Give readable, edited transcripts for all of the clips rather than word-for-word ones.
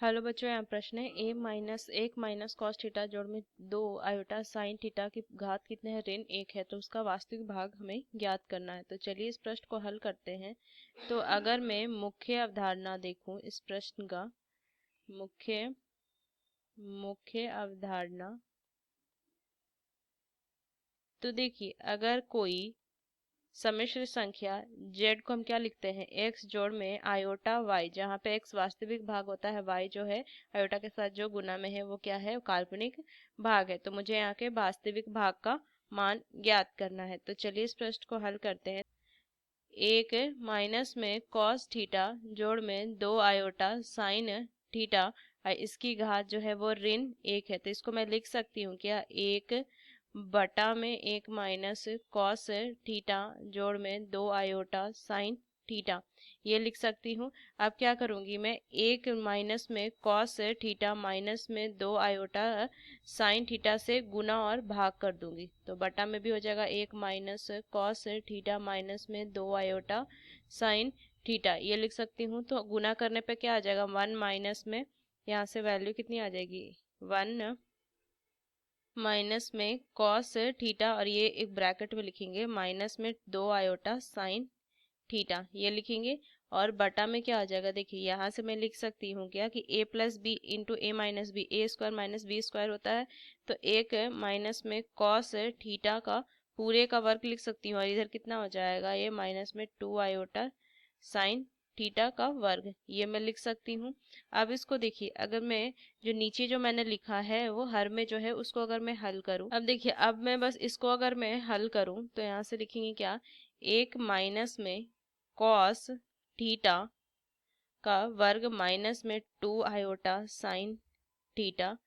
Hello बच्चों, यहाँ प्रश्न है a माइनस एक माइनस कॉस थीटा जोड़ में 2 आयोटा साइन थीटा की घात कितने है, ऋण 1 है, तो उसका वास्तविक भाग हमें ज्ञात करना है। तो चलिए इस प्रश्न को हल करते हैं। तो अगर मैं मुख्य अवधारणा देखूं इस प्रश्न का, मुख्य मुख्य अवधारणा, तो देखिए अगर कोई सम्मिश्र संख्या z को हम क्या लिखते हैं, x जोड़ में आयोटा y, जहाँ पे x वास्तविक भाग होता है, y जो है आयोटा के साथ जो गुना में है वो क्या है, काल्पनिक भाग है। तो मुझे यहाँ के वास्तविक भाग का मान ज्ञात करना है। तो चलिए इस प्रश्न को हल करते हैं। एक माइनस में कॉस थीटा जोड़ में 2 आयोटा साइन थीटा, इसकी घात जो है वो ऋण 1 है। तो इसको मैं लिख सकती हूँ क्या, 1 बटा में 1 माइनस कॉस थीटा जोड़ में 2 आयोटा साइन थीटा, ये लिख सकती हूँ। अब क्या करूँगी मैं, 1 माइनस में कॉस थीटा माइनस में 2 आयोटा साइन थीटा से गुना और भाग कर दूंगी। तो बटा में भी हो जाएगा 1 माइनस कॉस थीटा माइनस में 2 आयोटा साइन थीटा, ये लिख सकती हूँ। तो गुना करने पे क्या आ जाएगा, 1 माइनस में यहाँ से वैल्यू कितनी आ जाएगी, 1 माइनस में कॉस थीटा, और ये एक ब्रैकेट में लिखेंगे माइनस में 2 आयोटा साइन थीटा, ये लिखेंगे। और बटा में क्या आ जाएगा, देखिए यहाँ से मैं लिख सकती हूँ क्या कि a plus B into A minus B, A square minus B square होता है। तो एक माइनस में कॉस थीटा का पूरे का वर्ग लिख सकती हूँ, और इधर कितना हो जाएगा, ये माइनस में 2 आयोटा साइन थीटा का वर्ग, ये मैं लिख सकती हूँ। अब इसको देखिए, अगर मैं जो नीचे जो मैंने लिखा है वो हर में जो है उसको अगर मैं हल करूँ, अब देखिए अब मैं बस इसको अगर मैं हल करूँ तो यहाँ से लिखेंगे क्या, एक माइनस में कॉस थीटा का वर्ग माइनस में 2 आयोटा साइन थीटा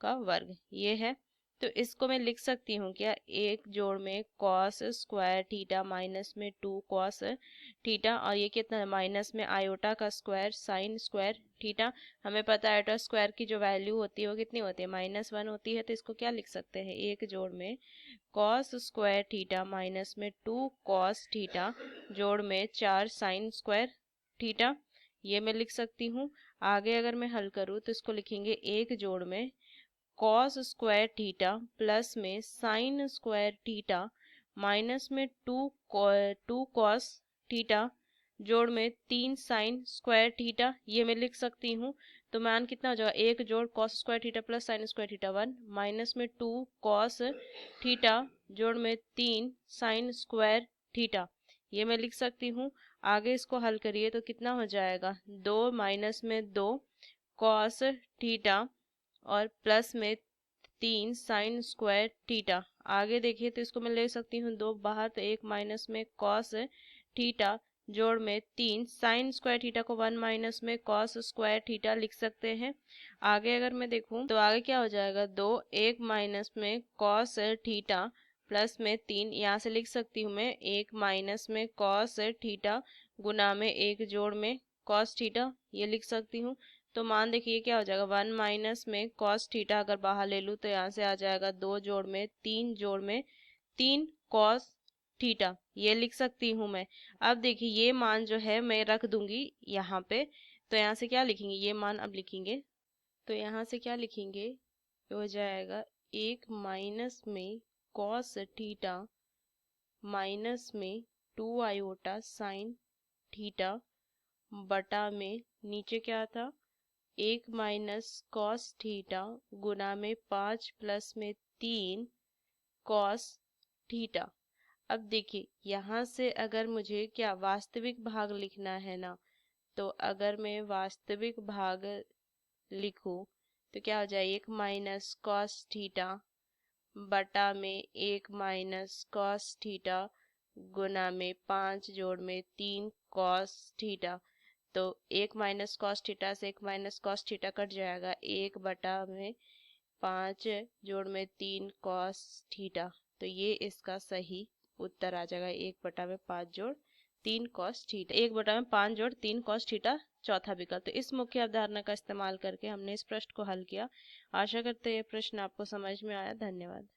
का वर्ग, ये है। तो इसको मैं लिख सकती हूँ क्या, एक जोड़ में कॉस स्क्वायर थीटा माइनस में 2 कॉस थीटा, और ये कितना है, माइनस में आयोटा का स्क्वायर साइन स्क्वायर थीटा। हमें पता है आयोटा स्क्वायर की जो वैल्यू होती है वो कितनी होती है, -1 होती है। तो इसको क्या लिख सकते हैं, एक जोड़ में कॉस स्क्वायर थीटा माइनस में 2 कॉस थीटा जोड़ में 4 साइन स्क्वायर थीटा, ये मैं लिख सकती हूँ। आगे अगर मैं हल करूँ तो इसको लिखेंगे एक जोड़ में कॉस स्क्वायर थीटा प्लस में साइन स्क्वायर थीटा माइनस में 2 कॉस थीटा जोड़ में 3 साइन स्क्वायर थीटा, ये मैं लिख सकती हूँ। तो मान कितना हो जाएगा, एक जोड़ cos square theta plus sine square theta 1 minus में 2 कॉस थीटा जोड़ में 3 साइन स्क्वायर थीटा, ये मैं लिख सकती हूँ। आगे इसको हल करिए तो कितना हो जाएगा, 2 माइनस में 2 कॉस थीटा और प्लस में 3 साइन स्क्वायर थीटा। आगे देखिए तो इसको मैं ले सकती हूँ 2 बाहर, तो 1 माइनस में कॉस थीटा जोड़ में 3 साइन स्क्वायर थीटा को 1 माइनस में कॉस स्क्वायर थीटा लिख सकते हैं। आगे अगर मैं देखूं तो आगे क्या हो जाएगा, 2 1 माइनस में कॉस थीटा प्लस में 3, यहाँ से लिख सकती हूँ मैं 1 माइनस में कॉस थीटा गुना में 1 जोड़ में कॉस थीटा, ये लिख सकती हूँ। तो मान देखिए क्या हो जाएगा, 1 माइनस में कॉस थीटा अगर बाहर ले लूँ तो यहाँ से आ जाएगा 2 जोड़ में 3 जोड़ में 3 कॉस थीटा, ये लिख सकती हूँ मैं। अब देखिए ये मान जो है मैं रख दूंगी यहाँ पे। तो यहाँ से क्या लिखेंगे, ये मान अब लिखेंगे, तो यहाँ से क्या लिखेंगे, ये हो जाएगा 1 माइनस में कॉस थीटा माइनस में 2 आयोटा साइन थीटा बटा में नीचे क्या था, 1 माइनस कॉस थीटा गुना में 5 प्लस में 3 कॉस थीटा। अब देखिए यहाँ से अगर मुझे क्या वास्तविक भाग लिखना है ना, तो अगर मैं वास्तविक भाग लिखूं तो क्या हो जाए, 1 माइनस कॉस थीटा बटा में 1 माइनस कॉस थीटा गुना में 5 जोड़ में 3 कॉस थीटा। तो 1 माइनस कॉस थीटा से 1 माइनस कॉस थीटा कट जाएगा, 1 बटा में 5 जोड़ में 3 कॉस थीटा। तो ये इसका सही उत्तर आ जाएगा, 1 बटा में 5 जोड़ 3 कॉस थीटा, 1 बटा में 5 जोड़ 3 कॉस थीटा चौथा विकल्प। तो इस मुख्य अवधारणा का इस्तेमाल करके हमने इस प्रश्न को हल किया। आशा करते हैं ये प्रश्न आपको समझ में आया। धन्यवाद।